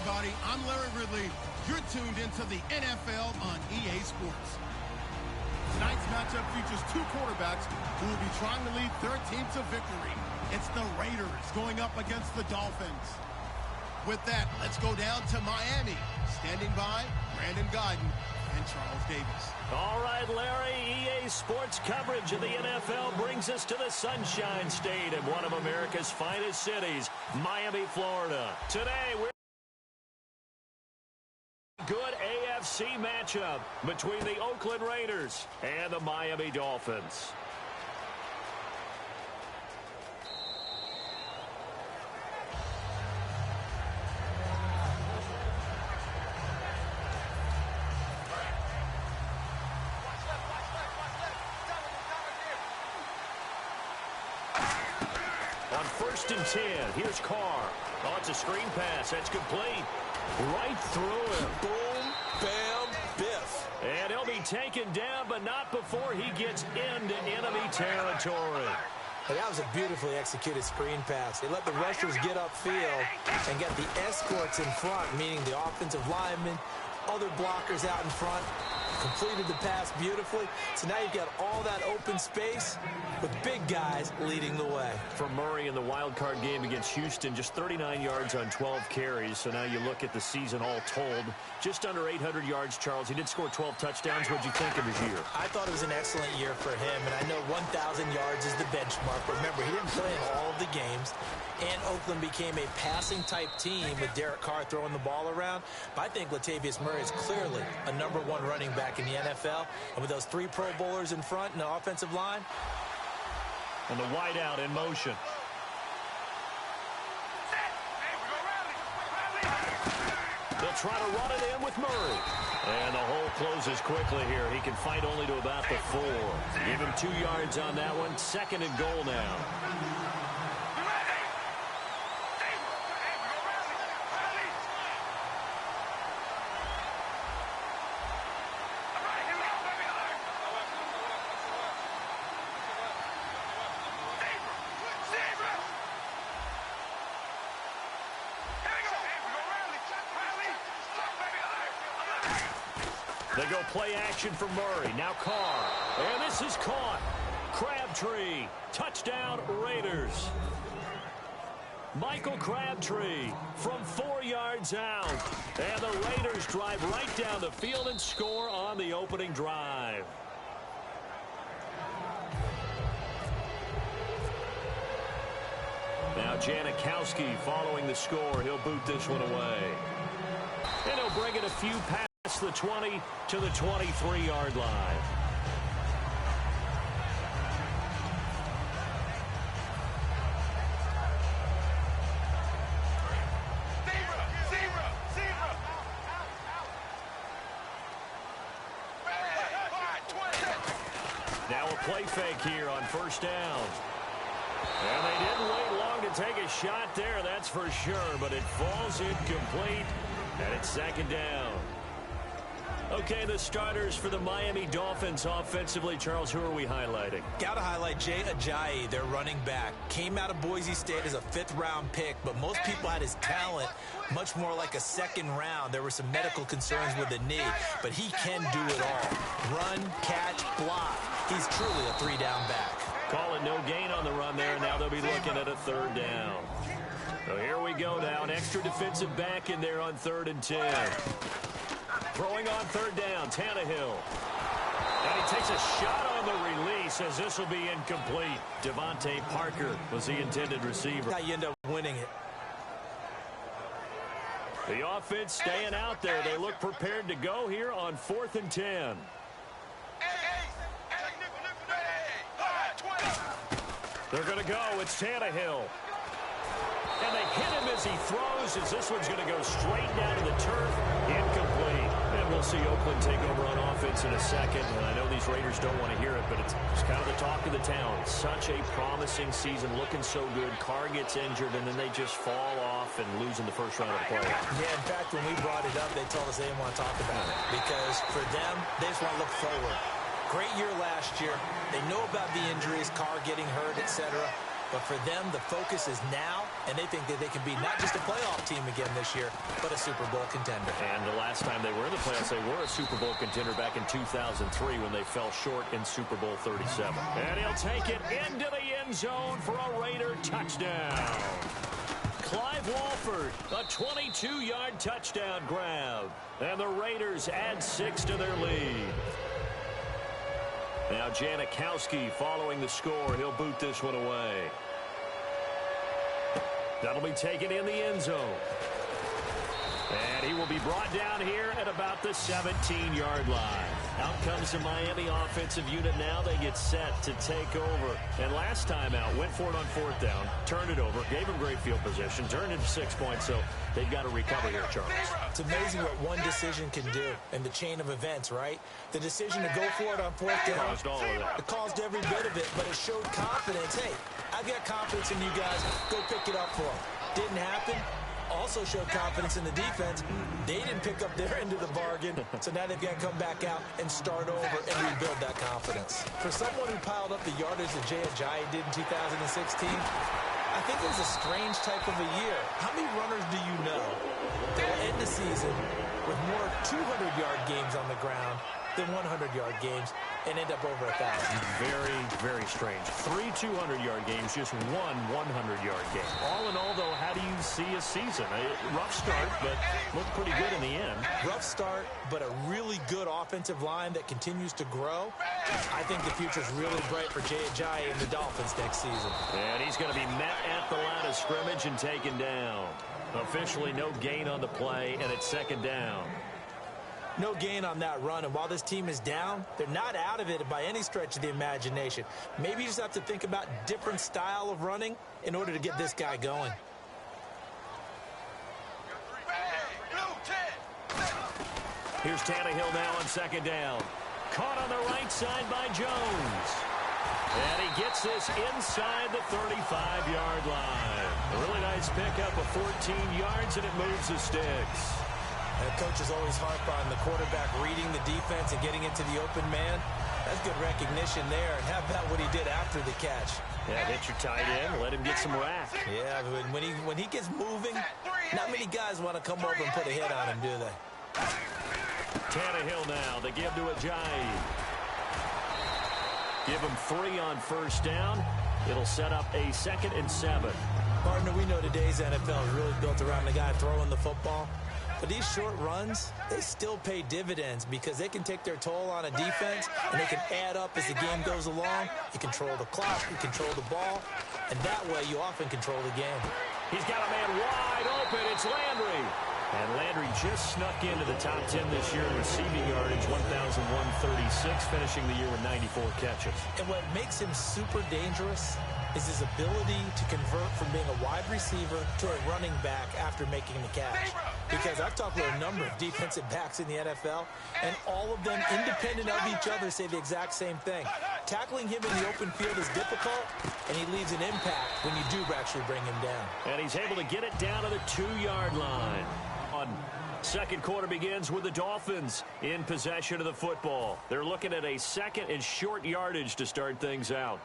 everybody. I'm Larry Ridley. You're tuned into the NFL on EA Sports. Tonight's matchup features two quarterbacks who will be trying to lead their team to victory. It's the Raiders going up against the Dolphins. With that, let's go down to Miami. Standing by, Brandon Godden and Charles Davis. All right, Larry, EA Sports coverage of the NFL brings us to the Sunshine State in one of America's finest cities, Miami, Florida. Today, we're good AFC matchup between the Oakland Raiders and the Miami Dolphins. On 1st and 10, here's Carr. Oh, it's a screen pass. That's complete. Right through him. Boom, bam, biff. And he'll be taken down, but not before he gets into enemy territory. But that was a beautifully executed screen pass. They let the rushers get upfield and get the escorts in front, meaning the offensive linemen, other blockers out in front. Completed the pass beautifully. So now you've got all that open space with big guys leading the way. For Murray in the wild card game against Houston, just 39 yards on 12 carries. So now you look at the season all told, just under 800 yards, Charles. He did score 12 touchdowns. What'd you think of his year? I thought it was an excellent year for him, and I know 1,000 yards is the benchmark. But remember, he didn't play in all of the games, and Oakland became a passing-type team with Derek Carr throwing the ball around. But I think Latavius Murray is clearly a #1 running back in the NFL, and with those 3 Pro Bowlers in front and the offensive line. And the wideout in motion. They'll try to run it in with Murray. And the hole closes quickly here. He can fight only to about the 4. Give him 2 yards on that one. 2nd and goal now. They go play action for Murray. Now Carr. And this is caught. Crabtree. Touchdown, Raiders. Michael Crabtree from 4 yards out. And the Raiders drive right down the field and score on the opening drive. Now Janikowski following the score. He'll boot this one away. And he'll bring it a few passes. The 20 to the 23-yard line. Now a play fake here on 1st down. And they didn't wait long to take a shot there, that's for sure, but it falls incomplete, and it's 2nd down. Okay, the starters for the Miami Dolphins offensively. Charles, who are we highlighting? Got to highlight Jay Ajayi, their running back. Came out of Boise State as a 5th-round pick, but most people had his talent much more like a 2nd round. There were some medical concerns with the knee, but he can do it all. Run, catch, block. He's truly a 3-down back. Call it no gain on the run there, and now they'll be looking at a 3rd down. So here we go now. An extra defensive back in there on 3rd and 10. Throwing on 3rd down, Tannehill. And he takes a shot on the release as this will be incomplete. Devontae Parker was the intended receiver. Now you end up winning it. The offense staying out there. They look prepared to go here on 4th and 10. They're going to go. It's Tannehill. And they hit him as he throws, as this one's going to go straight down to the turf. Incomplete. And we'll see Oakland take over on offense in a second. And I know these Raiders don't want to hear it, but it's kind of the talk of the town. Such a promising season, looking so good. Carr gets injured, and then they just fall off and lose in the 1st round of the playoffs. Yeah, in fact, when we brought it up, they told us they didn't want to talk about it. Because for them, they just want to look forward. Great year last year. They know about the injuries, Carr getting hurt, etc. But for them, the focus is now, and they think that they can be not just a playoff team again this year, but a Super Bowl contender. And the last time they were in the playoffs, they were a Super Bowl contender back in 2003 when they fell short in Super Bowl 37. And he'll take it into the end zone for a Raider touchdown. Clive Walford, a 22-yard touchdown grab. And the Raiders add 6 to their lead. Now Janikowski following the score. He'll boot this one away. That'll be taken in the end zone. And he will be brought down here at about the 17-yard line. Out comes the Miami offensive unit now. They get set to take over. And last time out, went for it on 4th down, turned it over, gave him great field position, turned into 6 points, so they've got to recover here, Charles. It's amazing what one decision can do in the chain of events, right? The decision to go for it on 4th down. Caused all of that. It caused every bit of it, but it showed confidence. Hey, I've got confidence in you guys. Go pick it up for them. Didn't happen. Also showed confidence in the defense. They didn't pick up their end of the bargain, so now they've got to come back out and start over and rebuild that confidence. For someone who piled up the yardage that Jay Ajayi did in 2016, I think it was a strange type of a year. How many runners do you know that will end the season with more 200-yard games on the ground than 100-yard games and end up over 1,000? Very, very strange. 3 200-yard games, just 1 100-yard game. All in all, though, how do you see a season? A rough start, but looked pretty good in the end. Rough start, but a really good offensive line that continues to grow. I think the future's really bright for Jay Ajayi and the Dolphins next season. And he's going to be met at the line of scrimmage and taken down. Officially no gain on the play, and it's 2nd down. No gain on that run, and while this team is down, they're not out of it by any stretch of the imagination. Maybe you just have to think about different style of running in order to get this guy going. Here's Tannehill now on 2nd down. Caught on the right side by Jones. And he gets this inside the 35-yard line. A really nice pickup of 14 yards, and it moves the sticks. And coaches always harp on the quarterback reading the defense and getting into the open man. That's good recognition there. And how about what he did after the catch? Yeah, hit your tight end, let him get some rack. Yeah, but when he gets moving, not many guys want to come over and put a hit on him, do they? Tannehill now, they give to Ajayi. Give him 3 on 1st down. It'll set up a 2nd and 7. Partner, we know today's NFL is really built around the guy throwing the football. But these short runs, they still pay dividends because they can take their toll on a defense and they can add up as the game goes along. You control the clock, you control the ball, and that way you often control the game. He's got a man wide open. It's Landry. And Landry just snuck into the top 10 this year in receiving yardage, 1,136, finishing the year with 94 catches. And what makes him super dangerous is his ability to convert from being a wide receiver to a running back after making the catch. Because I've talked with a number of defensive backs in the NFL, and all of them, independent of each other, say the exact same thing. Tackling him in the open field is difficult, and he leaves an impact when you do actually bring him down. And he's able to get it down to the 2-yard line. Second quarter begins with the Dolphins in possession of the football. They're looking at a 2nd and short yardage to start things out.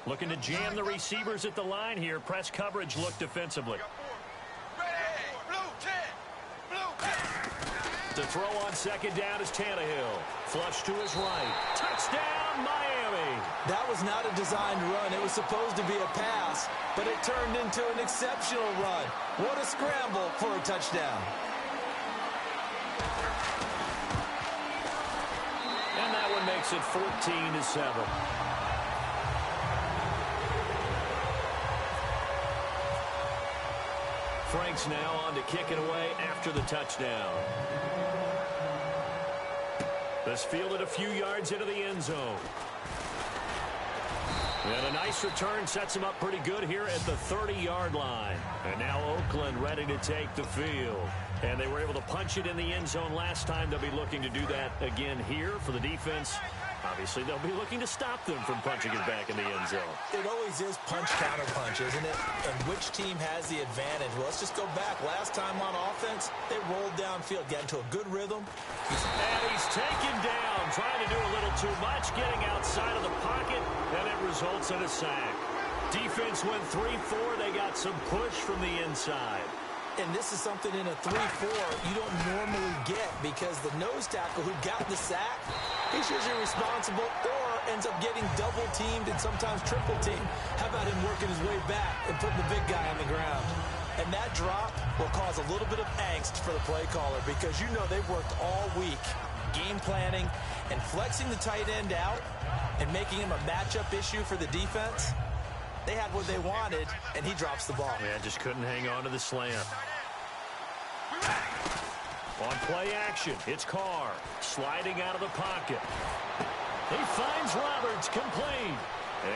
Looking to jam the receivers at the line here. Press coverage look defensively. To throw on 2nd down is Tannehill. Flush to his right. Touchdown, Miami. That was not a designed run. It was supposed to be a pass, but it turned into an exceptional run. What a scramble for a touchdown. And that one makes it 14-7. Franks now on to kick it away after the touchdown. This fielded a few yards into the end zone. And a nice return sets him up pretty good here at the 30-yard line. And now Oakland ready to take the field. And they were able to punch it in the end zone last time. They'll be looking to do that again here for the defense. Obviously, they'll be looking to stop them from punching it back in the end zone. It always is punch-counter-punch, isn't it? And which team has the advantage? Well, let's just go back. Last time on offense, they rolled downfield, got into a good rhythm. And he's taken down, trying to do a little too much, getting outside of the pocket, and it results in a sack. Defense went 3-4. They got some push from the inside. And this is something in a 3-4 you don't normally get because the nose tackle who got the sack, he's usually responsible or ends up getting double-teamed and sometimes triple-teamed. How about him working his way back and putting the big guy on the ground? And that drop will cause a little bit of angst for the play caller because you know they've worked all week game planning and flexing the tight end out and making him a matchup issue for the defense. They had what they wanted, and he drops the ball. Yeah, just couldn't hang on to the slant. On play action, it's Carr sliding out of the pocket. He finds Roberts complete.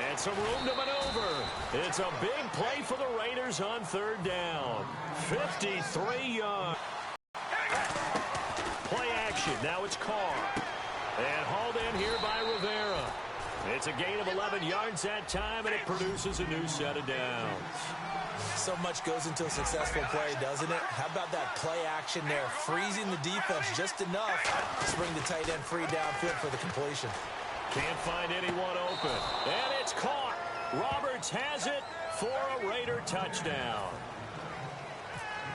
And some room to maneuver. It's a big play for the Raiders on third down. 53 yards. Play action, now it's Carr. And hauled in here by Rivera. It's a gain of 11 yards that time, and it produces a new set of downs. So much goes into a successful play, doesn't it? How about that play action there, freezing the defense just enough to bring the tight end free downfield for the completion. Can't find anyone open, and it's caught. Roberts has it for a Raider touchdown.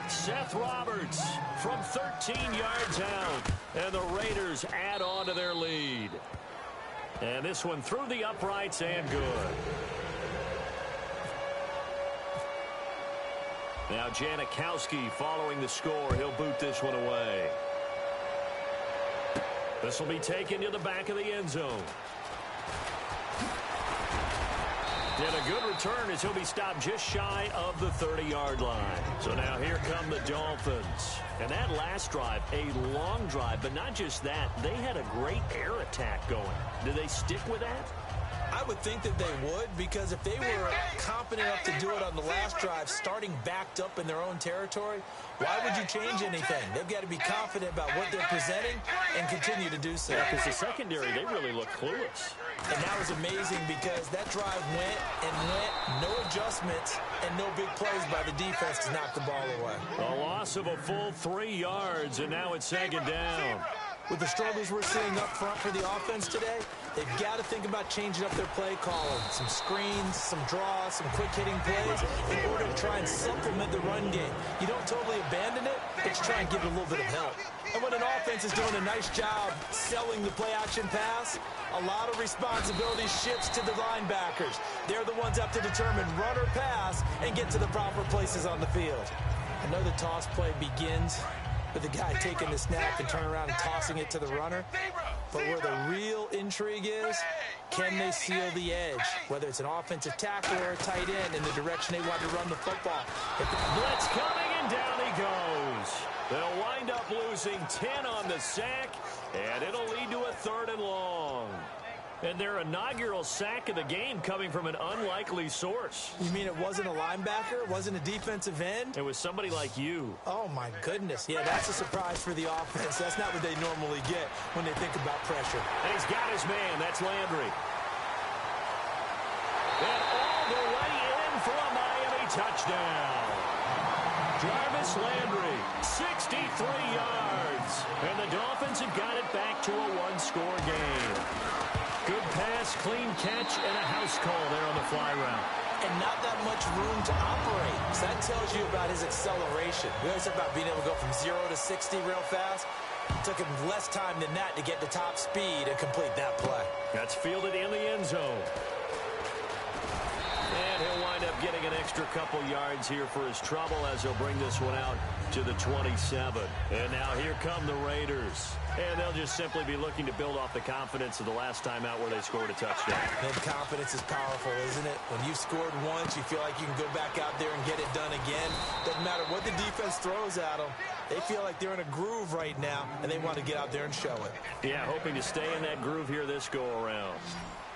Seth Roberts from 13 yards out, and the Raiders add on to their lead. And this one through the uprights and good. Now Janikowski following the score. He'll boot this one away. This will be taken to the back of the end zone. And a good return as he'll be stopped just shy of the 30-yard line. So now here come the Dolphins. And that last drive, a long drive, but not just that. They had a great air attack going. Do they stick with that? I would think that they would, because if they were confident enough to do it on the last drive, starting backed up in their own territory, why would you change anything? They've got to be confident about what they're presenting and continue to do so. Because the secondary, they really look clueless. And that was amazing because that drive went and went, no adjustments, and no big plays by the defense to knock the ball away. A loss of a full 3 yards, and now it's second down. With the struggles we're seeing up front for the offense today, they've got to think about changing up their play calling. Some screens, some draws, some quick-hitting plays in order to try and supplement the run game. You don't totally abandon it, but you try and give it a little bit of help. And when an offense is doing a nice job selling the play-action pass, a lot of responsibility shifts to the linebackers. They're the ones that have to determine run or pass and get to the proper places on the field. I know the toss play begins with the guy taking the snap and turning around and tossing it to the runner. But where the real intrigue is, can they seal the edge? Whether it's an offensive tackle or a tight end in the direction they want to run the football. Blitz coming, and down he goes. They'll wind up losing 10 on the sack, and it'll lead to a 3rd and long. And their inaugural sack of the game coming from an unlikely source. You mean it wasn't a linebacker? It wasn't a defensive end? It was somebody like you. Oh, my goodness. Yeah, that's a surprise for the offense. That's not what they normally get when they think about pressure. And he's got his man. That's Landry. And all the way in for a Miami touchdown. Jarvis Landry, 63 yards. And the Dolphins have got it back to a one-score game. Good pass, clean catch, and a house call there on the fly route. And not that much room to operate. So that tells you about his acceleration. We always talk about being able to go from 0 to 60 real fast. It took him less time than that to get to top speed and complete that play. That's fielded in the end zone. And he'll wind up getting an extra couple yards here for his trouble as he'll bring this one out to the 27. And now here come the Raiders. And they'll just simply be looking to build off the confidence of the last time out where they scored a touchdown. And confidence is powerful, isn't it? When you've scored once, you feel like you can go back out there and get it done again. Doesn't matter what the defense throws at them. They feel like they're in a groove right now, and they want to get out there and show it. Yeah, hoping to stay in that groove here this go-around.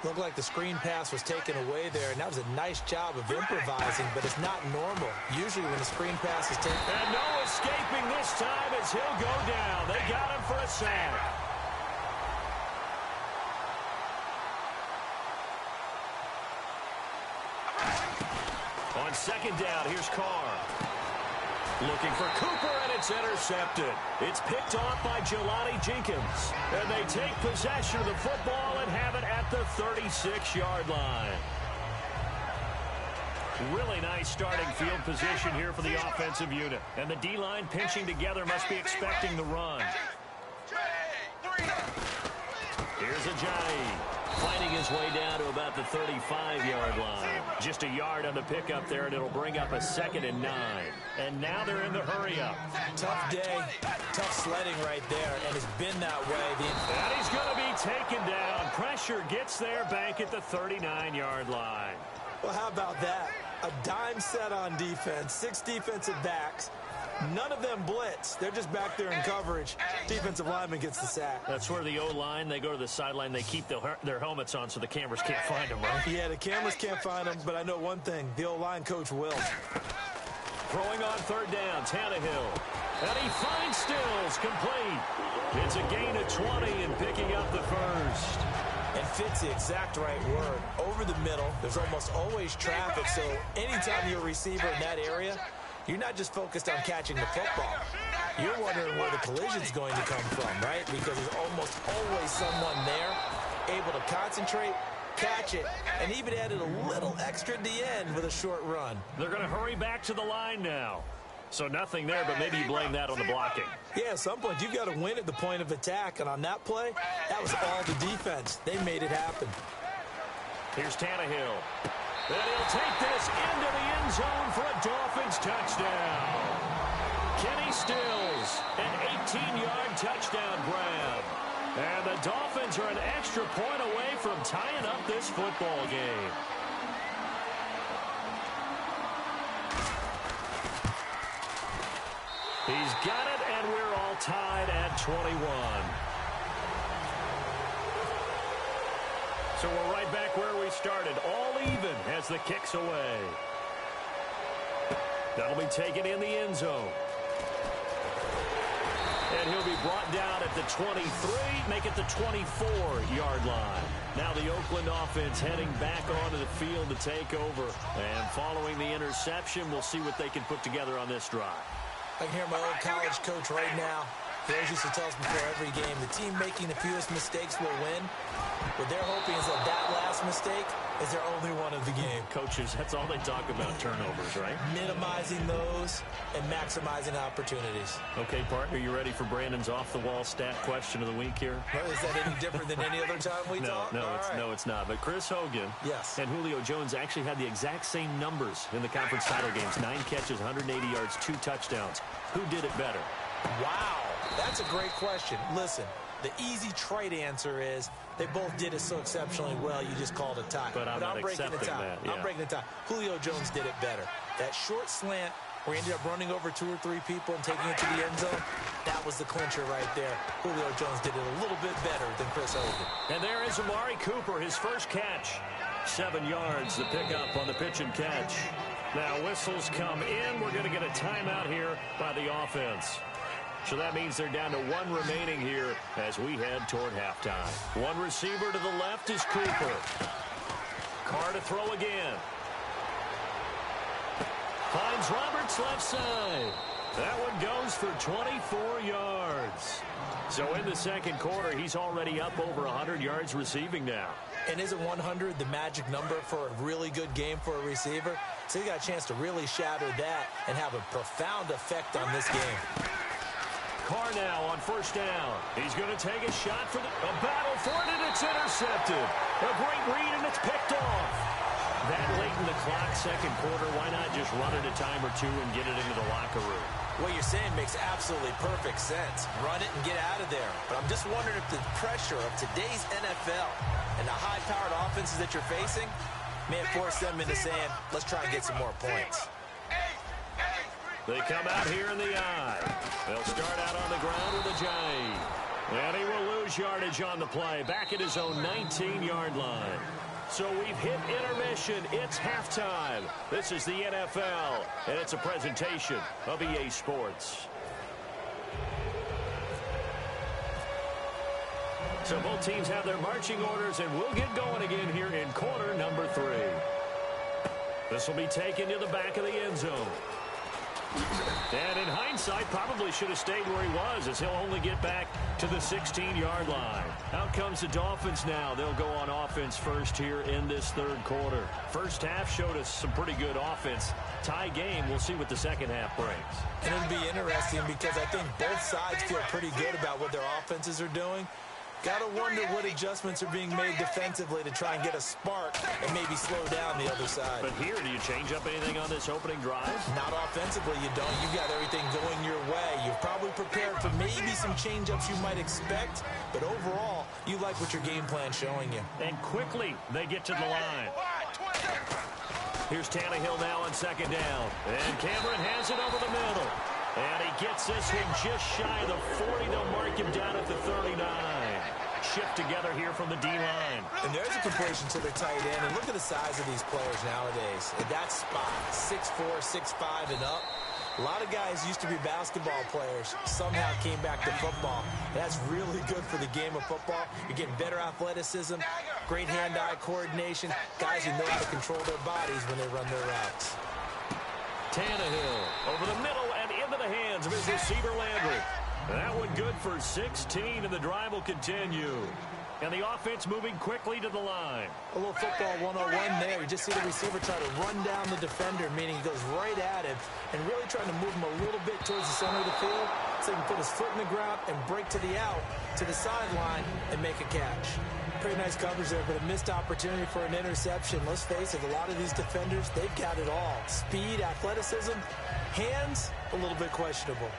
Looked like the screen pass was taken away there, and that was a nice job of improvising, but it's not normal. Usually when the screen pass is taken... And no escaping this time as he'll go down. They got him for a sack. On second down, here's Carr. Looking for Cooper, and it's intercepted. It's picked off by Jelani Jenkins. And they take possession of the football and have it at the 36-yard line. Really nice starting field position here for the offensive unit. And the D-line pinching together must be expecting the run. Here's Ajayi. Fighting his way down to about the 35-yard line. Just a yard on the pickup there, and it'll bring up a 2nd and 9. And now they're in the hurry-up. Tough day, tough sledding right there, and it's been that way. And he's going to be taken down. Pressure gets there back at the 39-yard line. Well, how about that? A dime set on defense, 6 defensive backs. None of them blitz. They're just back there in coverage. Defensive lineman gets the sack. That's where the O-line, they go to the sideline, they keep their helmets on so the cameras can't find them, right? Yeah, the cameras can't find them, but I know one thing. The O-line coach will. Throwing on 3rd down, Tannehill. And he finds Stills, complete. It's a gain of 20 and picking up the first. And fits the exact right word. Over the middle, there's almost always traffic, so anytime you're a receiver in that area, you're not just focused on catching the football. You're wondering where the collision's going to come from, right? Because there's almost always someone there able to concentrate, catch it, and even added a little extra at the end with a short run. They're going to hurry back to the line now. So nothing there, but maybe you blame that on the blocking. Yeah, at some point, you've got to win at the point of attack. And on that play, that was all the defense. They made it happen. Here's Tannehill. And he'll take this into the end zone for a Dolphins touchdown. Kenny Stills, an 18-yard touchdown grab. And the Dolphins are an extra point away from tying up this football game. He's got it, and we're all tied at 21. So we're right back where we started, all even as the kick's away. That'll be taken in the end zone. And he'll be brought down at the 23, make it the 24-yard line. Now the Oakland offense heading back onto the field to take over. And following the interception, we'll see what they can put together on this drive. I can hear my old college coach right now. He always used to tell us before every game, the team making the fewest mistakes will win. What they're hoping is that that last mistake is their only one of the game. Coaches, that's all they talk about, turnovers, right? Minimizing those and maximizing opportunities. Okay, partner, you ready for Brandon's off-the-wall stat question of the week here? Well, is that any different than any other time we talk? No, it's not. But Chris Hogan and Julio Jones actually had the exact same numbers in the conference title games. 9 catches, 180 yards, 2 touchdowns. Who did it better? Wow, that's a great question. Listen, the easy, trite answer is they both did it so exceptionally well, you just called a tie. But I'm not accepting that. Yeah. I'm breaking the tie. Julio Jones did it better. That short slant where he ended up running over 2 or 3 people and taking it to the end zone, that was the clincher right there. Julio Jones did it a little bit better than Chris Hogan. And there is Amari Cooper, his first catch. 7 yards, the pickup on the pitch and catch. Now whistles come in. We're going to get a timeout here by the offense. So that means they're down to 1 remaining here as we head toward halftime. 1 receiver to the left is Cooper. Carr to throw again. Finds Roberts left side. That one goes for 24 yards. So in the second quarter, he's already up over 100 yards receiving now. And isn't 100 the magic number for a really good game for a receiver? So he got a chance to really shatter that and have a profound effect on this game. Carr now on first down. He's going to take a shot for a battle for it, and it's intercepted. A great read, and it's picked off. That late in the clock, second quarter, why not just run it a time or two and get it into the locker room? What you're saying makes absolutely perfect sense. Run it and get out of there. But I'm just wondering if the pressure of today's NFL and the high-powered offenses that you're facing may have forced them into saying, let's try and get some more points. They come out here in the eye. They'll start out on the ground with Ajayi. And he will lose yardage on the play, back at his own 19-yard line. So we've hit intermission. It's halftime. This is the NFL, and it's a presentation of EA Sports. So both teams have their marching orders, and we'll get going again here in quarter number 3. The This will be taken to the back of the end zone. And in hindsight, probably should have stayed where he was, as he'll only get back to the 16-yard line. Out comes the Dolphins now. They'll go on offense first here in this third quarter. First half showed us some pretty good offense. Tie game. We'll see what the second half brings. And it'll be interesting because I think both sides feel pretty good about what their offenses are doing. Got to wonder what adjustments are being made defensively to try and get a spark and maybe slow down the other side. But here, do you change up anything on this opening drive? Not offensively, you don't. You've got everything going your way. You've probably prepared for maybe some change-ups you might expect, but overall, you like what your game plan's showing you. And quickly, they get to the line. Here's Tannehill now on second down. And Cameron has it over the middle. And he gets this one just shy of the 40. They'll mark him down at the 39. Shift together here from the D-line. And there's a completion to the tight end. And look at the size of these players nowadays. At that spot, 6'4", 6'5", and up. A lot of guys used to be basketball players. Somehow came back to football. That's really good for the game of football. You're getting better athleticism, great hand-eye coordination, guys who know how to control their bodies when they run their routes. Tannehill over the middle and into the hands of his receiver Landry. That one good for 16, and the drive will continue. And the offense moving quickly to the line. A little football 101 there. You just see the receiver try to run down the defender, meaning he goes right at him and really trying to move him a little bit towards the center of the field so he can put his foot in the ground and break to the out, to the sideline, and make a catch. Pretty nice coverage there, but a missed opportunity for an interception. Let's face it, a lot of these defenders, they've got it all. Speed, athleticism, hands, a little bit questionable.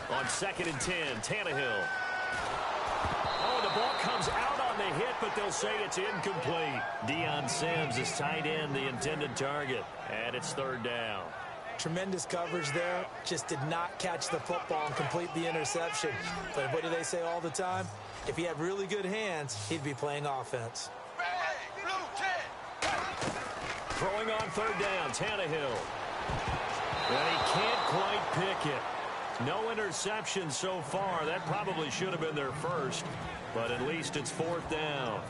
On 2nd and 10, Tannehill. Oh, the ball comes out on the hit, but they'll say it's incomplete. Deion Sims is tight end, the intended target, and it's third down. Tremendous coverage there. Just did not catch the football and complete the interception. But what do they say all the time? If he had really good hands, he'd be playing offense. Throwing on third down, Tannehill. And he can't quite pick it. No interception so far. That probably should have been their first, but at least it's fourth down.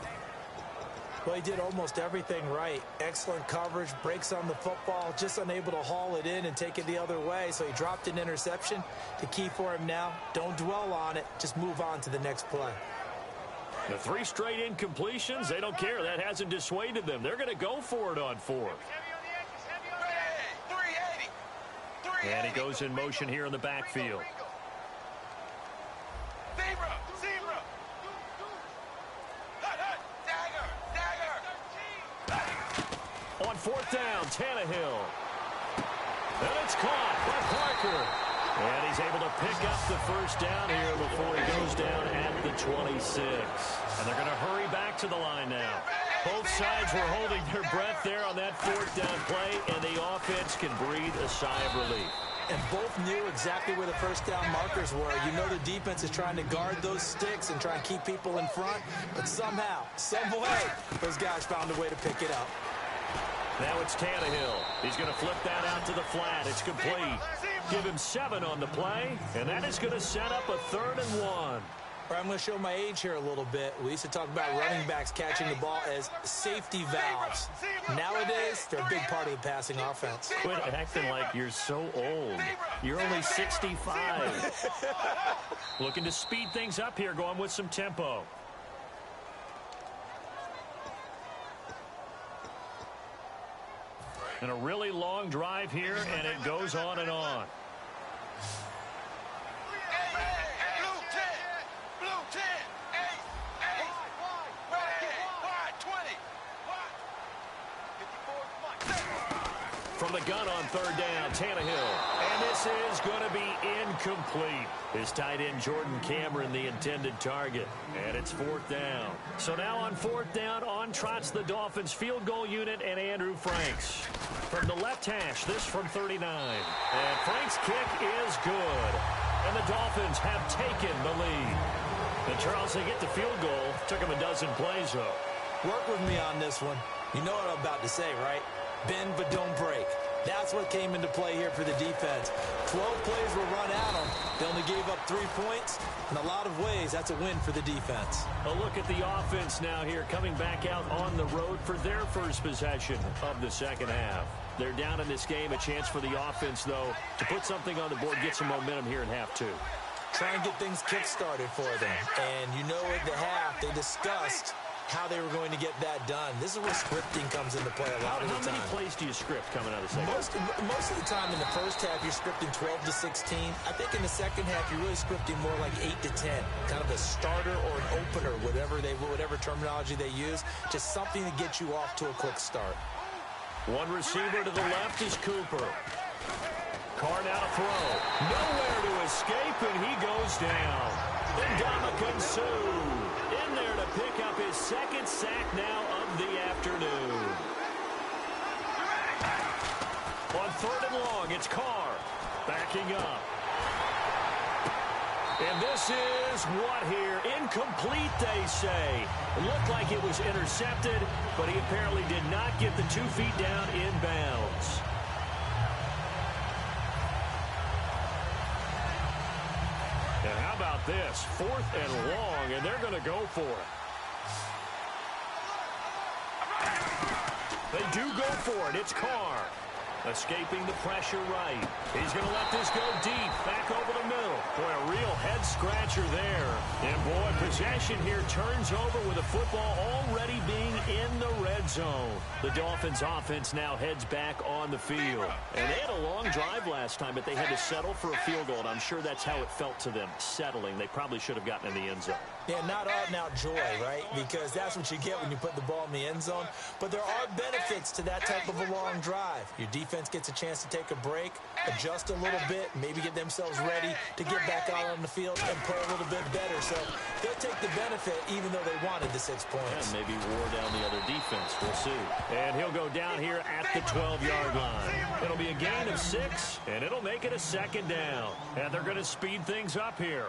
Well, he did almost everything right. Excellent coverage, breaks on the football, just unable to haul it in and take it the other way, so he dropped an interception. The key for him now, don't dwell on it, just move on to the next play. The 3 straight incompletions, they don't care. That hasn't dissuaded them. They're going to go for it on fourth. And he goes in motion here in the backfield. On fourth down, Tannehill. And it's caught by Parker. And he's able to pick up the first down here before he goes down at the 26. And they're going to hurry back to the line now. Both sides were holding their breath there on that fourth down play, and the offense can breathe a sigh of relief. And both knew exactly where the first down markers were. You know the defense is trying to guard those sticks and try and keep people in front, but somehow, some way, those guys found a way to pick it up. Now it's Tannehill. He's going to flip that out to the flat. It's complete. Give him 7 on the play, and that is going to set up a 3rd and 1. I'm going to show my age here a little bit. We used to talk about running backs catching the ball as safety valves. Nowadays, they're a big part of the passing offense. Quit acting like you're so old. You're only 65. Looking to speed things up here, going with some tempo. And a really long drive here, and it goes on and on. From the gun on third down, Tannehill. And this is going to be incomplete. His tight end, Jordan Cameron, the intended target. And it's fourth down. So now on fourth down, on trots the Dolphins field goal unit and Andrew Franks. From the left hash, this from 39. And Franks' kick is good. And the Dolphins have taken the lead. And Charles, they get the field goal. Took him a dozen plays, though. Work with me on this one. You know what I'm about to say, right? Bend but don't break. That's what came into play here for the defense. 12 plays were run at them. They only gave up 3 points. In a lot of ways, that's a win for the defense. A look at the offense now here, coming back out on the road for their first possession of the second half. They're down in this game. A chance for the offense, though, to put something on the board, get some momentum here in half 2. Try and get things kick-started for them. And you know at the half, they discussed how they were going to get that done. This is where scripting comes into play a lot of the time. How many plays do you script coming out of the second half? Most of the time in the first half, you're scripting 12 to 16. I think in the second half, you're really scripting more like 8 to 10. Kind of a starter or an opener, whatever terminology they use. Just something to get you off to a quick start. One receiver to the left is Cooper. Carr now to throw. Nowhere to escape, and he goes down. Ndamukong Suh in there to pick up his second sack now of the afternoon. On 3rd and long, it's Carr backing up. And this is what here? Incomplete, they say. It looked like it was intercepted, but he apparently did not get the 2 feet down in bounds. And how about this? 4th and long, and they're going to go for it. They do go for it. It's Carr. Escaping the pressure right. He's going to let this go deep. Back over the middle. Boy, a real head-scratcher there. And, boy, possession here turns over with the football already being in the red zone. The Dolphins' offense now heads back on the field. And they had a long drive last time, but they had to settle for a field goal. And I'm sure that's how it felt to them, settling. They probably should have gotten in the end zone. Yeah, not out-and-out joy, right? Because that's what you get when you put the ball in the end zone. But there are benefits to that type of a long drive. Your defense gets a chance to take a break, adjust a little bit, maybe get themselves ready to get back out on the field and play a little bit better. So they'll take the benefit even though they wanted the 6 points. And maybe wore down the other defense. We'll see. And he'll go down here at the 12-yard line. It'll be a gain of 6, and it'll make it a 2nd down. And they're going to speed things up here.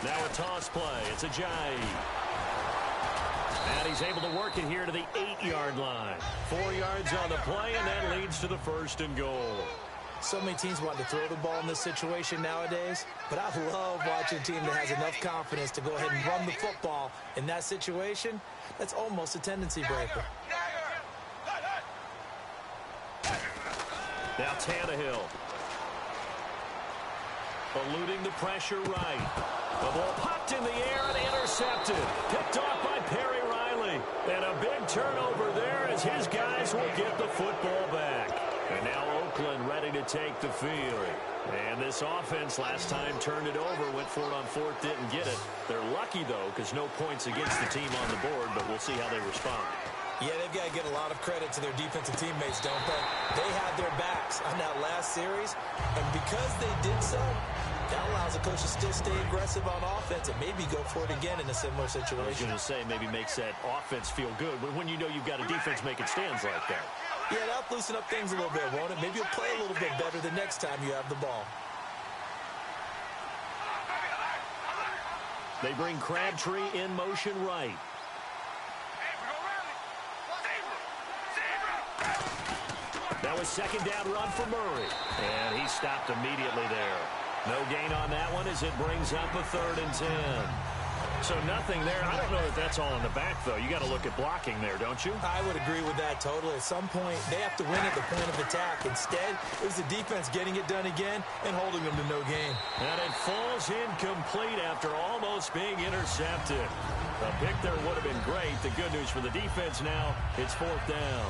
Now a toss play. It's Ajayi. And he's able to work it here to the 8-yard line. 4 yards on the play, and that leads to the 1st and goal. So many teams want to throw the ball in this situation nowadays, but I love watching a team that has enough confidence to go ahead and run the football in that situation. That's almost a tendency breaker. Now Tannehill. Eluding the pressure right. The ball popped in the air and intercepted. Picked off by Perry Riley. And a big turnover there as his guys will get the football back. And now Oakland ready to take the field. And this offense last time turned it over, went for it on 4th, didn't get it. They're lucky, though, because no points against the team on the board, but we'll see how they respond. Yeah, they've got to get a lot of credit to their defensive teammates, don't they? They had their backs on that last series, and because they did so, that allows the coach to still stay aggressive on offense and maybe go for it again in a similar situation. I was going to say maybe makes that offense feel good when you know you've got a defense making stands like that. Yeah, that'll loosen up things a little bit, won't it? Maybe you'll play a little bit better the next time you have the ball. They bring Crabtree in motion right. That was 2nd down run for Murray. And he stopped immediately there. No gain on that one as it brings up a 3rd and 10. So nothing there. I don't know if that's all in the back, though. You got to look at blocking there, don't you? I would agree with that totally. At some point, they have to win at the point of attack. Instead, it was the defense getting it done again and holding them to no gain. And it falls incomplete after almost being intercepted. A pick there would have been great. The good news for the defense now, it's 4th down.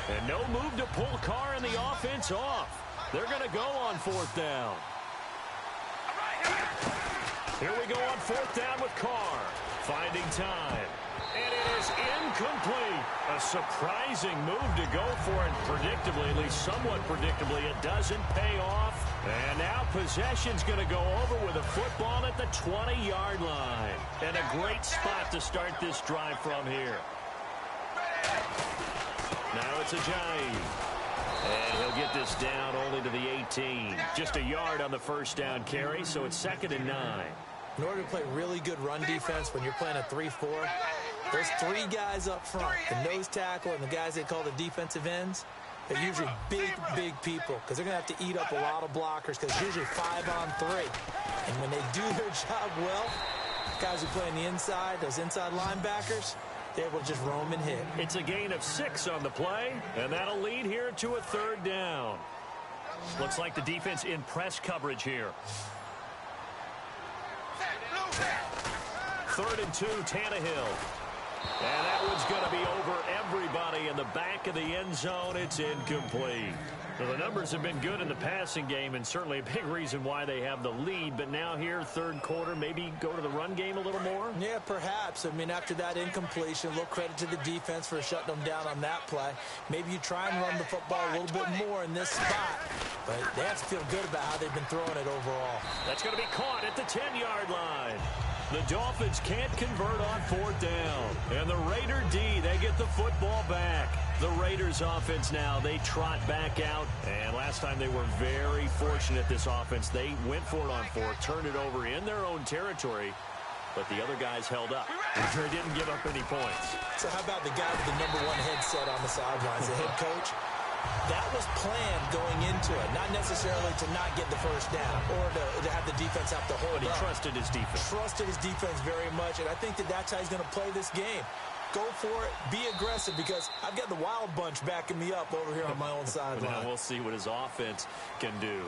And no move to pull Carr and the offense off. They're going to go on 4th down. Here we go on 4th down with Carr. Finding time. And it is incomplete. A surprising move to go for it. Predictably, at least somewhat predictably, it doesn't pay off. And now possession's going to go over with a football at the 20-yard line. And a great spot to start this drive from here. Now it's Ajayi. And he'll get this down only to the 18. Just a yard on the 1st down carry, so it's 2nd and 9. In order to play really good run defense when you're playing a 3-4, Those three guys up front, the nose tackle and the guys they call the defensive ends, they're usually big, big people because they're going to have to eat up a lot of blockers because it's usually 5-on-3. And when they do their job well, guys who play on the inside, those inside linebackers, they're able to just roam and hit. It's a gain of 6 on the play, and that'll lead here to a 3rd down. Looks like the defense in press coverage here. 3rd and 2, Tannehill. And that one's going to be over everybody in the back of the end zone. It's incomplete. Well, the numbers have been good in the passing game, and certainly a big reason why they have the lead. But now here, 3rd quarter, maybe go to the run game a little more? Yeah, perhaps. I mean, after that incompletion, a little credit to the defense for shutting them down on that play. Maybe you try and run the football a little bit more in this spot. But they have to feel good about how they've been throwing it overall. That's going to be caught at the 10-yard line. The Dolphins can't convert on 4th down. And the Raider D, they get the football back. The Raiders offense now, they trot back out. And last time they were very fortunate, this offense. They went for it on 4th, turned it over in their own territory. But the other guys held up. They didn't give up any points. So how about the guy with the #1 headset on the sidelines, the head coach? That was planned going into it, not necessarily to not get the first down or to have the defense have to hold But he trusted his defense. Trusted his defense very much, and I think that's how he's going to play this game. Go for it, be aggressive, because I've got the wild bunch backing me up over here on my own sideline. Now we'll see what his offense can do.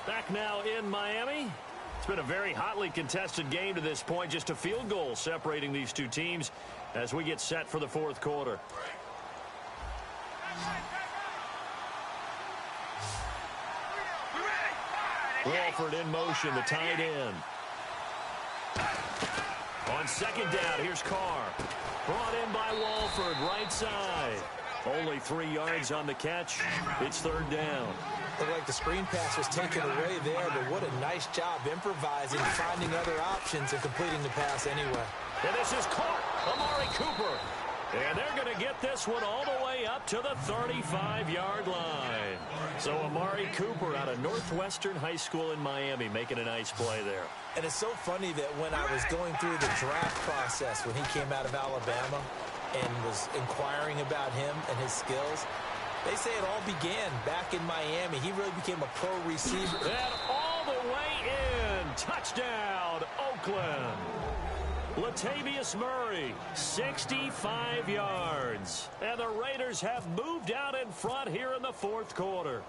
Back now in Miami. It's been a very hotly contested game to this point, just a field goal separating these two teams as we get set for the 4th quarter. Walford in motion, the tight end. On 2nd down, here's Carr. Brought in by Walford, right side. Only 3 yards on the catch. It's 3rd down. Looked like the screen pass was taken away there, but what a nice job improvising, finding other options, and completing the pass anyway. And this is caught. Amari Cooper. And they're going to get this one all the way up to the 35-yard line. So Amari Cooper out of Northwestern High School in Miami making a nice play there. And it's so funny that when I was going through the draft process when he came out of Alabama and was inquiring about him and his skills, they say it all began back in Miami. He really became a pro receiver. And all the way in. Touchdown, Oakland. Latavius Murray, 65 yards. And the Raiders have moved out in front here in the 4th quarter.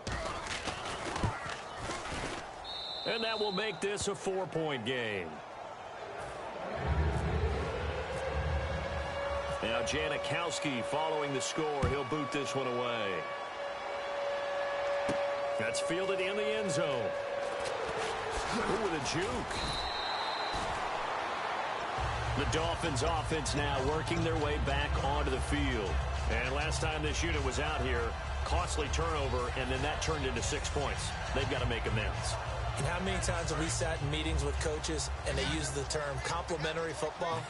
And that will make this a 4-point game. Now Janikowski following the score. He'll boot this one away. That's fielded in the end zone. Ooh, with a juke. The Dolphins offense now working their way back onto the field. And last time this unit was out here, costly turnover, and then that turned into 6 points. They've got to make amends. And how many times have we sat in meetings with coaches and they use the term complementary football?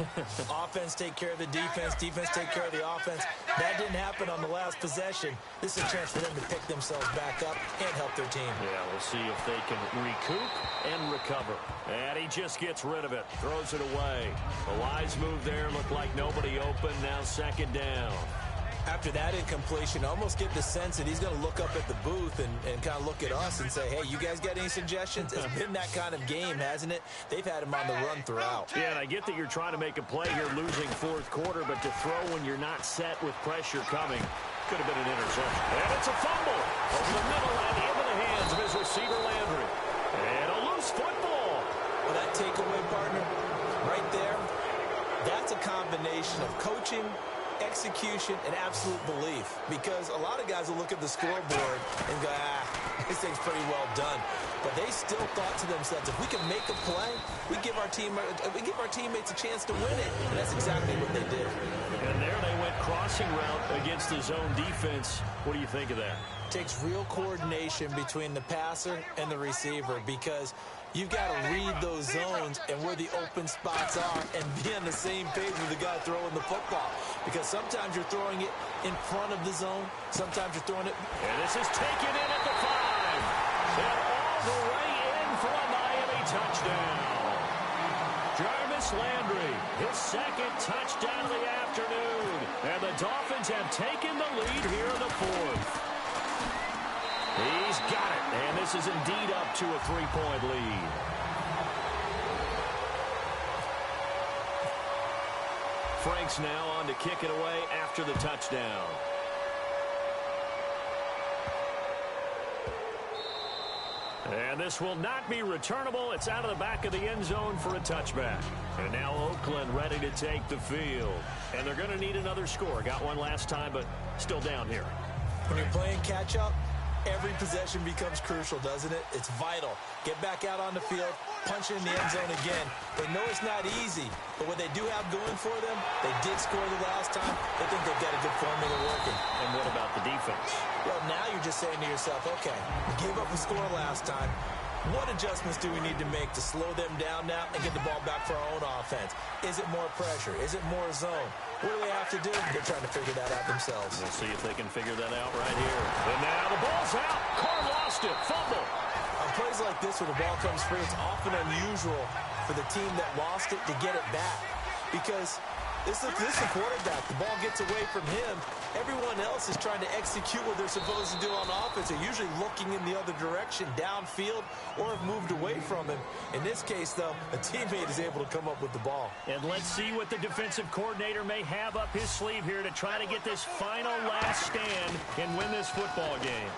Offense take care of the defense, defense take care of the offense. That didn't happen on the last possession. This is a chance for them to pick themselves back up and help their team. Yeah, we'll see if they can recoup and recover. And he just gets rid of it, throws it away. A wise move there, looked like nobody open, now 2nd down. After that incompletion, I almost get the sense that he's going to look up at the booth and kind of look at us and say, hey, you guys got any suggestions? It's been that kind of game, hasn't it? They've had him on the run throughout. Yeah, and I get that you're trying to make a play here, losing 4th quarter, but to throw when you're not set with pressure coming could have been an interception. And it's a fumble over the middle and into the hands of his receiver, Landry. And a loose football. Well, that takeaway, partner, right there, that's a combination of coaching, execution, and absolute belief, because a lot of guys will look at the scoreboard and go, this thing's pretty well done, but they still thought to themselves, if we can make a play, we give our teammates a chance to win it, and that's exactly what they did. And there they went crossing route against the zone defense. What do you think of that? It takes real coordination between the passer and the receiver, because you've got to read those zones and where the open spots are and be on the same page with the guy throwing the football. Because sometimes you're throwing it in front of the zone. Sometimes you're throwing it. And this is taken in at the 5. And all the way in for a Miami touchdown. Jarvis Jarvis Landry, his second touchdown of the afternoon. And the Dolphins have taken the lead here in the fourth. He's got it, and this is indeed up to a 3-point lead. Franks now on to kick it away after the touchdown. And this will not be returnable. It's out of the back of the end zone for a touchback. And now Oakland ready to take the field. And they're going to need another score. Got one last time, but still down here. When you're playing catch-up, every possession becomes crucial, doesn't it? It's vital. Get back out on the field, punch in the end zone again. They know it's not easy, but what they do have going for them, they did score the last time. They think they've got a good formula working. And what about the defense? Well, now you're just saying to yourself, okay, we gave up a score last time. What adjustments do we need to make to slow them down now and get the ball back for our own offense? Is it more pressure? Is it more zone? What do they have to do? They're trying to figure that out themselves. We'll see if they can figure that out right here. And now the ball's out. Carr lost it. Fumble. On plays like this where the ball comes free, it's often unusual for the team that lost it to get it back. Because this is a quarterback. The ball gets away from him. Everyone else is trying to execute what they're supposed to do on offense. They're usually looking in the other direction, downfield, or have moved away from him. In this case, though, a teammate is able to come up with the ball. And let's see what the defensive coordinator may have up his sleeve here to try to get this final last stand and win this football game.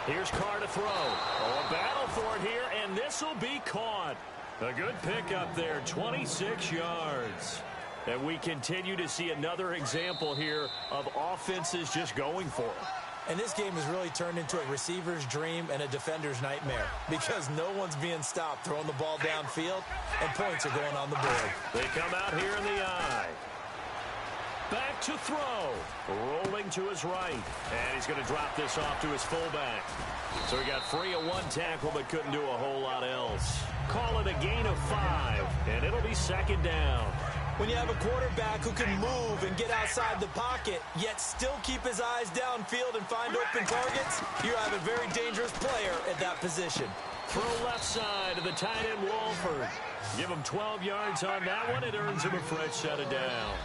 Here's Carr to throw. Oh, a battle for it here, and this will be caught. A good pickup there, 26 yards. And we continue to see another example here of offenses just going for it. And this game has really turned into a receiver's dream and a defender's nightmare because no one's being stopped throwing the ball downfield, and points are going on the board. They come out here in the eye. Back to throw. Rolling to his right. And he's going to drop this off to his fullback. So he got free of one tackle but couldn't do a whole lot else. Call it a gain of 5, and it'll be second down. When you have a quarterback who can move and get outside the pocket, yet still keep his eyes downfield and find open targets, you have a very dangerous player at that position. Throw left side to the tight end, Walford. Give him 12 yards on that one. It earns him a fresh set of downs.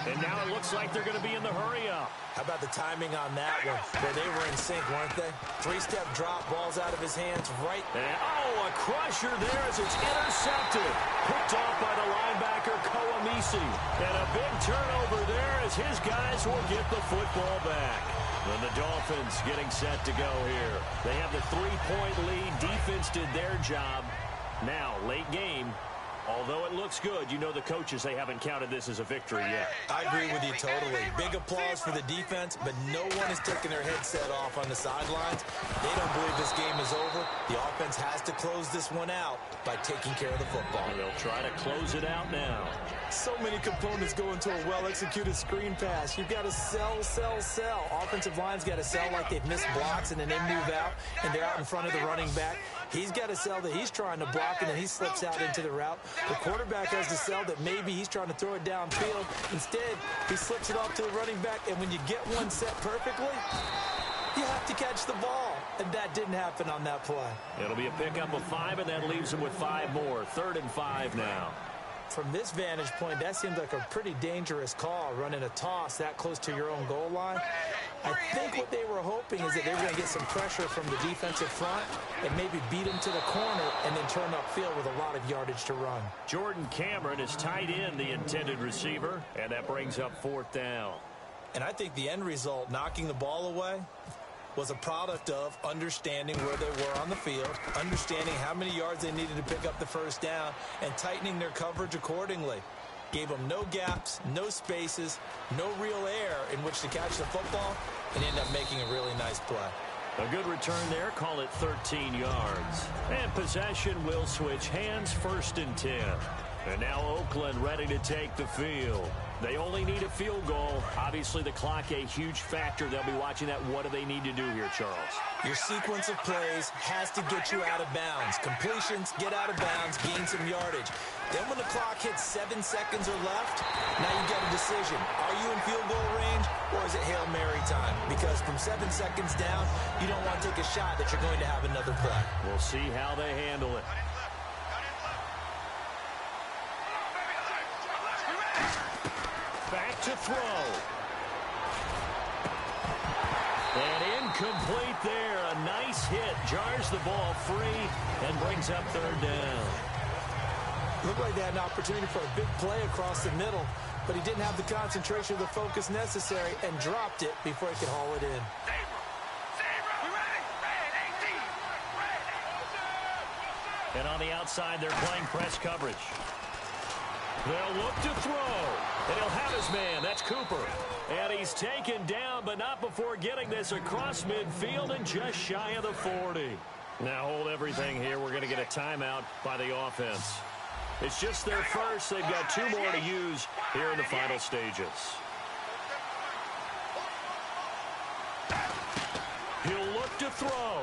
And now it looks like they're going to be in the hurry-up. How about the timing on that one? Where they were in sync, weren't they? 3-step drop, ball's out of his hands right. And, a crusher there as it's intercepted. Picked off by the linebacker, Koamisi. And a big turnover there as his guys will get the football back. And the Dolphins getting set to go here. They have the 3-point lead. Defense did their job. Now, late game. Although it looks good, you know the coaches, they haven't counted this as a victory yet. I agree with you totally. Big applause for the defense, but no one is taking their headset off on the sidelines. They don't believe this game is over. The offense has to close this one out by taking care of the football. And they'll try to close it out now. So many components go into a well-executed screen pass. You've got to sell. Offensive line's got to sell like they've missed blocks and then they move out and they're out in front of the running back. He's got to sell that he's trying to block and then he slips out into the route. The quarterback has to sell that maybe he's trying to throw it downfield. Instead, he slips it off to the running back, and when you get one set perfectly, you have to catch the ball. And that didn't happen on that play. It'll be a pickup of 5, and that leaves him with 5 more. 3rd and 5 now. From this vantage point, that seems like a pretty dangerous call, running a toss that close to your own goal line. I think what they were hoping is that they were going to get some pressure from the defensive front and maybe beat him to the corner and then turn upfield with a lot of yardage to run. Jordan Cameron is tight end, the intended receiver, and that brings up 4th down. And I think the end result, knocking the ball away, was a product of understanding where they were on the field, understanding how many yards they needed to pick up the first down, and tightening their coverage accordingly. Gave them no gaps, no spaces, no real air in which to catch the football, and ended up making a really nice play. A good return there, call it 13 yards. And possession will switch hands, 1st and 10. And now Oakland ready to take the field. They only need a field goal. Obviously, the clock a huge factor. They'll be watching that. What do they need to do here, Charles? Your sequence of plays has to get you out of bounds. Completions, get out of bounds, gain some yardage. Then when the clock hits 7 seconds or left, now you got a decision. Are you in field goal range, or is it Hail Mary time? Because from 7 seconds down, you don't want to take a shot that you're going to have another play. We'll see how they handle it. to throw. And incomplete there. A nice hit. Jars the ball free and brings up third down. Looked like they had an opportunity for a big play across the middle, but he didn't have the concentration or the focus necessary and dropped it before he could haul it in. And on the outside, they're playing press coverage. They'll look to throw, and he'll have his man. That's Cooper. And he's taken down, but not before getting this across midfield and just shy of the 40. Now hold everything here. We're going to get a timeout by the offense. It's just their first. They've got 2 more to use here in the final stages. He'll look to throw.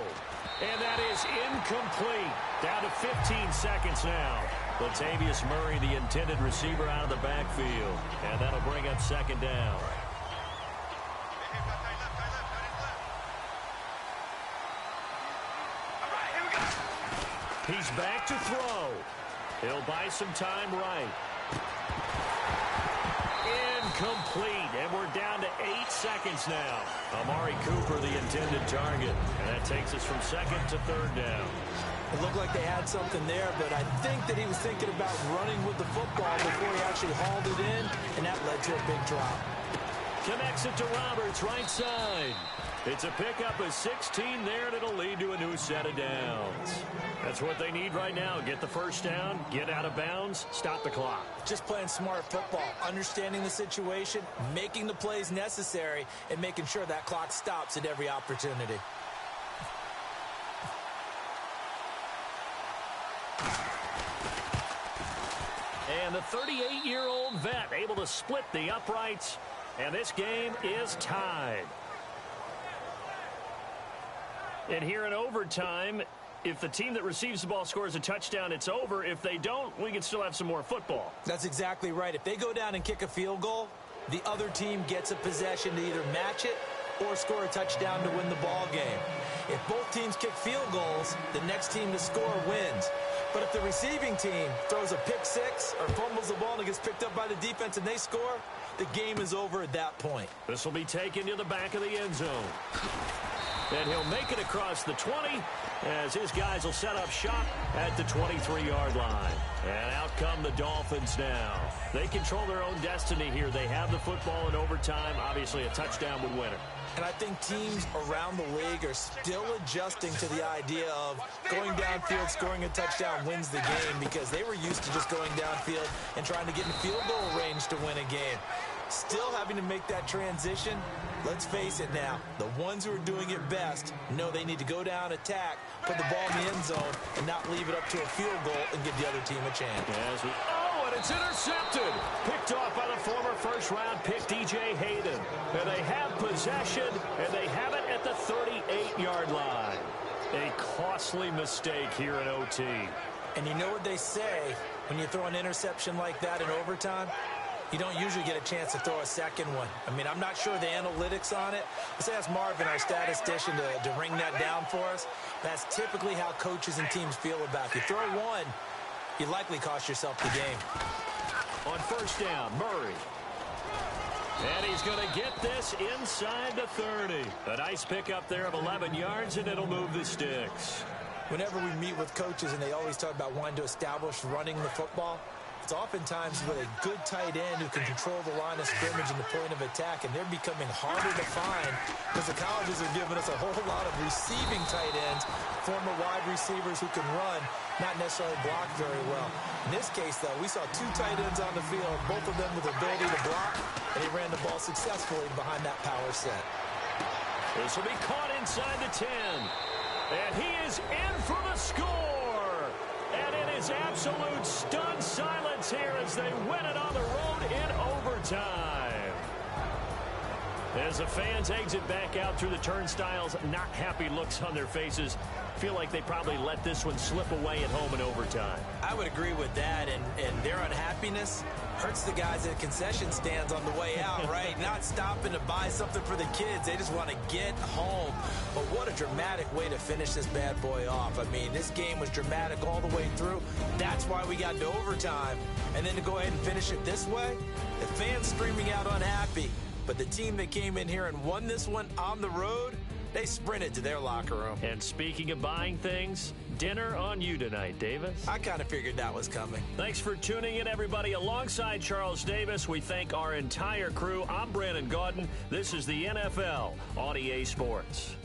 And that is incomplete. Down to 15 seconds now. Latavius Murray, the intended receiver, out of the backfield. And that'll bring up second down. He's back to throw. He'll buy some time right. Incomplete, and we're down to 8 seconds now. Amari Cooper, the intended target, and that takes us from second to third down. It looked like they had something there, but I think that he was thinking about running with the football before he actually hauled it in, and that led to a big drop. Connects it to Roberts, right side. It's a pickup of 16 there, and it'll lead to a new set of downs. That's what they need right now. Get the first down, get out of bounds, stop the clock. Just playing smart football, understanding the situation, making the plays necessary, and making sure that clock stops at every opportunity. And the 38-year-old vet able to split the uprights, and this game is tied. And here in overtime, if the team that receives the ball scores a touchdown, it's over. If they don't, we can still have some more football. That's exactly right. If they go down and kick a field goal, the other team gets a possession to either match it or score a touchdown to win the ball game. If both teams kick field goals, the next team to score wins. But if the receiving team throws a pick six or fumbles the ball and it gets picked up by the defense and they score, the game is over at that point. This will be taken to the back of the end zone. And he'll make it across the 20 as his guys will set up shop at the 23-yard line. And out come the Dolphins now. They control their own destiny here. They have the football in overtime. Obviously, a touchdown would win it. And I think teams around the league are still adjusting to the idea of going downfield, scoring a touchdown wins the game, because they were used to just going downfield and trying to get in field goal range to win a game. Still having to make that transition. Let's face it now, the ones who are doing it best know they need to go down, attack, put the ball in the end zone, and not leave it up to a field goal and give the other team a chance. And it's intercepted. Picked off by the former first-round pick, DJ Hayden. And they have possession, and they have it at the 38-yard line. A costly mistake here in OT. And you know what they say when you throw an interception like that in overtime? You don't usually get a chance to throw a second one. I mean, I'm not sure the analytics on it. Let's ask Marvin, our statistician, to ring that down for us. That's typically how coaches and teams feel about it. If you throw one, you likely cost yourself the game. On first down, Murray. And he's going to get this inside the 30. A nice pickup there of 11 yards, and it'll move the sticks. Whenever we meet with coaches and they always talk about wanting to establish running the football, it's oftentimes with a good tight end who can control the line of scrimmage and the point of attack, and they're becoming harder to find because the colleges are giving us a whole lot of receiving tight ends, former wide receivers who can run, not necessarily block very well. In this case, though, we saw 2 tight ends on the field, both of them with the ability to block, and he ran the ball successfully behind that power set. This will be caught inside the 10, and he is in for the score. And it is absolute stunned silence here as they win it on the road in overtime. As the fans exit back out through the turnstiles, not happy looks on their faces. Feel like they probably let this one slip away at home in overtime. I would agree with that, and their unhappiness hurts the guys at concession stands on the way out, right? Not stopping to buy something for the kids. They just want to get home. But what a dramatic way to finish this bad boy off. I mean, this game was dramatic all the way through. That's why we got to overtime. And then to go ahead and finish it this way, the fans streaming out unhappy. But the team that came in here and won this one on the road, they sprinted to their locker room. And speaking of buying things, dinner on you tonight, Davis. I kind of figured that was coming. Thanks for tuning in, everybody. Alongside Charles Davis, we thank our entire crew. I'm Brandon Gaudin. This is the NFL on EA Sports.